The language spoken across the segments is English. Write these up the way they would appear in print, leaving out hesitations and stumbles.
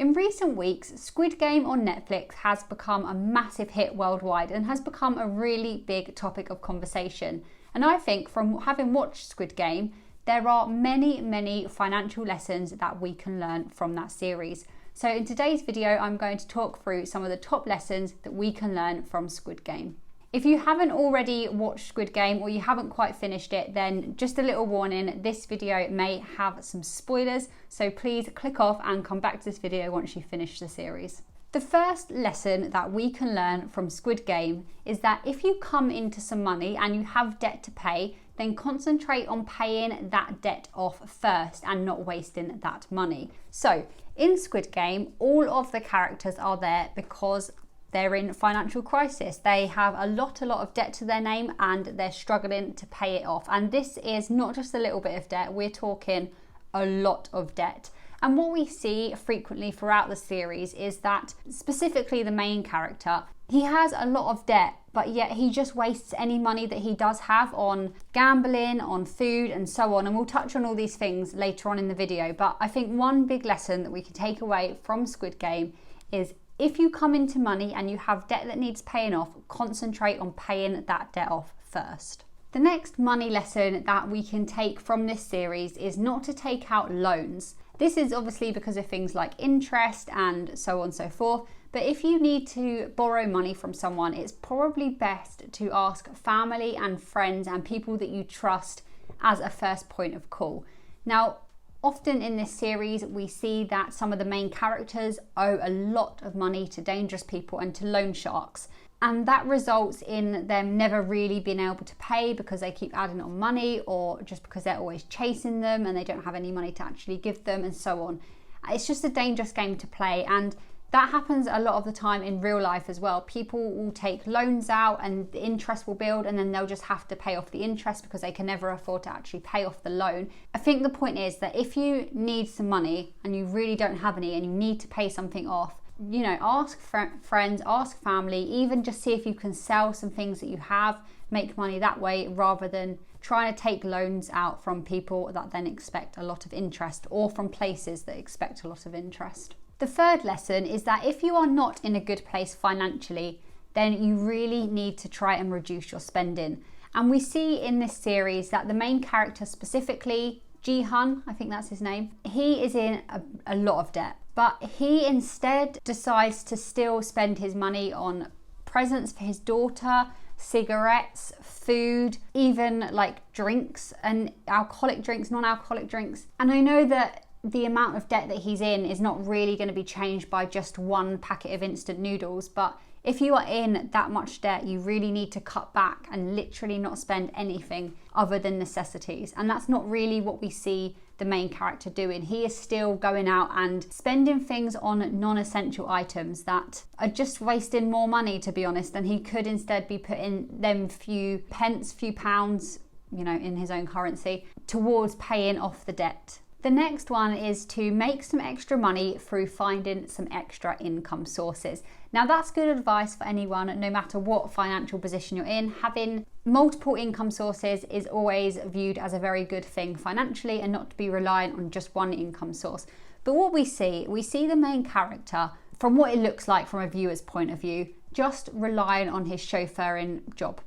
In recent weeks, Squid Game on Netflix has become a massive hit worldwide and has become a really big topic of conversation. And I think from having watched Squid Game, there are many financial lessons that we can learn from that series. So in today's video, I'm going to talk through some of the top lessons that we can learn from Squid Game. If you haven't already watched Squid Game or you haven't quite finished it, then just a little warning, this video may have some spoilers, so please click off and come back to this video once you finish the series. The first lesson that we can learn from Squid Game is that if you come into some money and you have debt to pay, then concentrate on paying that debt off first and not wasting that money. So in Squid Game, all of the characters are there because they're in financial crisis. They have a lot of debt to their name and they're struggling to pay it off. And this is not just a little bit of debt, we're talking a lot of debt. And what we see frequently throughout the series is that specifically the main character, he has a lot of debt, but yet he just wastes any money that he does have on gambling, on food and so on. And we'll touch on all these things later on in the video. But I think one big lesson that we can take away from Squid Game is if you come into money and you have debt that needs paying off, concentrate on paying that debt off first. The next money lesson that we can take from this series is not to take out loans. This is obviously because of things like interest and so on and so forth. But if you need to borrow money from someone, it's probably best to ask family and friends and people that you trust as a first point of call. Now, often in this series, we see that some of the main characters owe a lot of money to dangerous people and to loan sharks. And that results in them never really being able to pay because they keep adding on money or just because they're always chasing them and they don't have any money to actually give them and so on. It's just a dangerous game to play, and that happens a lot of the time in real life as well. People will take loans out and the interest will build and then they'll just have to pay off the interest because they can never afford to actually pay off the loan. I think the point is that if you need some money and you really don't have any and you need to pay something off, you know, ask friends, ask family, even just see if you can sell some things that you have, make money that way rather than trying to take loans out from people that then expect a lot of interest or from places that expect a lot of interest. The third lesson is that if you are not in a good place financially, then you really need to try and reduce your spending. And we see in this series that the main character specifically, Gi-hun, I think that's his name, he is in a lot of debt. But he instead decides to still spend his money on presents for his daughter, cigarettes, food, even like drinks and alcoholic drinks, non-alcoholic drinks. And I know that the amount of debt that he's in is not really going to be changed by just one packet of instant noodles, but if you are in that much debt, you really need to cut back and literally not spend anything other than necessities. And that's not really what we see the main character doing. He is still going out and spending things on non-essential items that are just wasting more money, to be honest, and he could instead be putting them few pence, few pounds, you know, in his own currency, towards paying off the debt. The next one is to make some extra money through finding some extra income sources. Now that's good advice for anyone, no matter what financial position you're in. Having multiple income sources is always viewed as a very good thing financially and not to be reliant on just one income source. But what we see the main character, from what it looks like from a viewer's point of view, just relying on his chauffeuring job.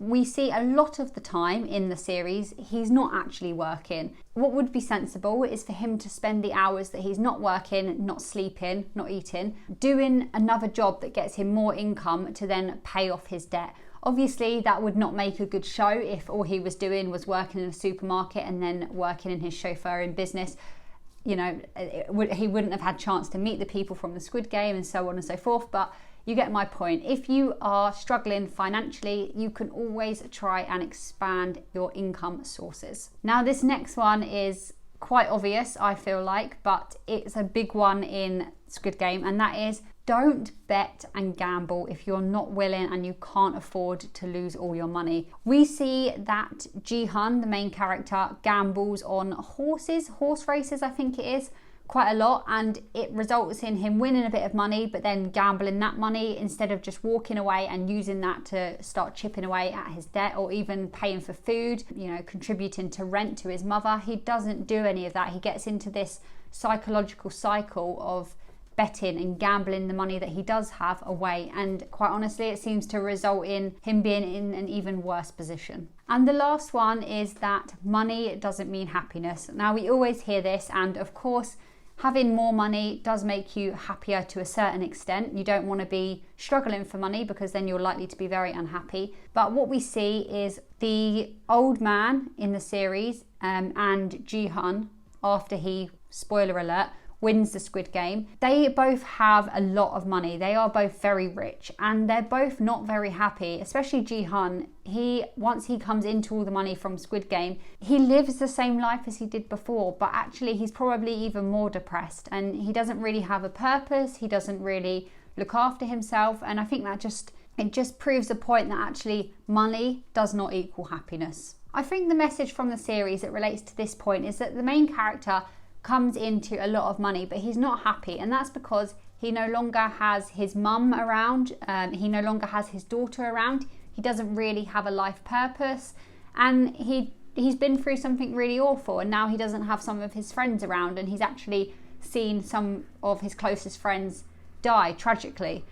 We see a lot of the time in the series, he's not actually working. What would be sensible is for him to spend the hours that he's not working, not sleeping, not eating, doing another job that gets him more income to then pay off his debt. Obviously, that would not make a good show if all he was doing was working in a supermarket and then working in his chauffeuring business. You know, he wouldn't have had a chance to meet the people from the Squid Game and so on and so forth, but you get my point. If you are struggling financially, you can always try and expand your income sources. Now, this next one is quite obvious, I feel like, but it's a big one in Squid Game, and that is don't bet and gamble if you're not willing and you can't afford to lose all your money. We see that Gi-hun, the main character, gambles on horse races, I think it is, quite a lot, and it results in him winning a bit of money but then gambling that money instead of just walking away and using that to start chipping away at his debt or even paying for food, you know, contributing to rent to his mother. He doesn't do any of that. He gets into this psychological cycle of betting and gambling the money that he does have away, and quite honestly it seems to result in him being in an even worse position. And the last one is that money doesn't mean happiness. Now, we always hear this, and of course having more money does make you happier to a certain extent. You don't want to be struggling for money because then you're likely to be very unhappy. But what we see is the old man in the series and Gi-hun, after he, spoiler alert, wins the Squid Game, they both have a lot of money. They are both very rich and they're both not very happy, especially Gi-hun. Once he comes into all the money from Squid Game, he lives the same life as he did before, but actually he's probably even more depressed and he doesn't really have a purpose. He doesn't really look after himself, and I think that it just proves the point that actually money does not equal happiness. I think the message from the series that relates to this point is that the main character comes into a lot of money, but he's not happy, and that's because he no longer has his mum around, he no longer has his daughter around, he doesn't really have a life purpose, and he's been through something really awful, and now he doesn't have some of his friends around, and he's actually seen some of his closest friends die tragically.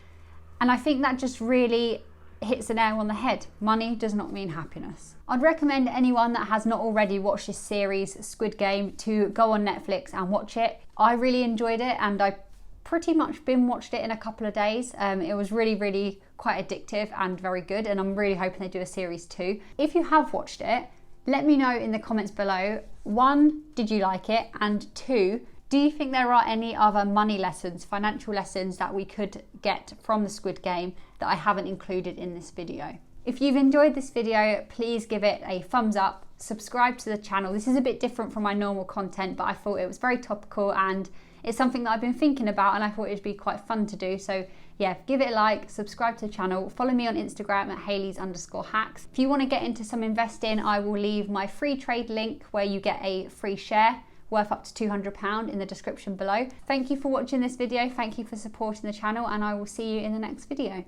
And I think that just really hits the nail on the head. Money does not mean happiness. I'd recommend anyone that has not already watched this series, Squid Game, to go on Netflix and watch it. I really enjoyed it and I pretty much watched it in a couple of days. It was really quite addictive and very good, and I'm really hoping they do a series 2. If you have watched it, let me know in the comments below. 1, did you like it? And 2, do you think there are any other money lessons, financial lessons that we could get from the Squid Game that I haven't included in this video? If you've enjoyed this video, please give it a thumbs up, subscribe to the channel. This is a bit different from my normal content, but I thought it was very topical and it's something that I've been thinking about and I thought it'd be quite fun to do. So yeah, give it a like, subscribe to the channel, follow me on Instagram at Haleys_hacks. If you want to get into some investing, I will leave my free trade link where you get a free share worth up to £200 in the description below. Thank you for watching this video, thank you for supporting the channel, and I will see you in the next video.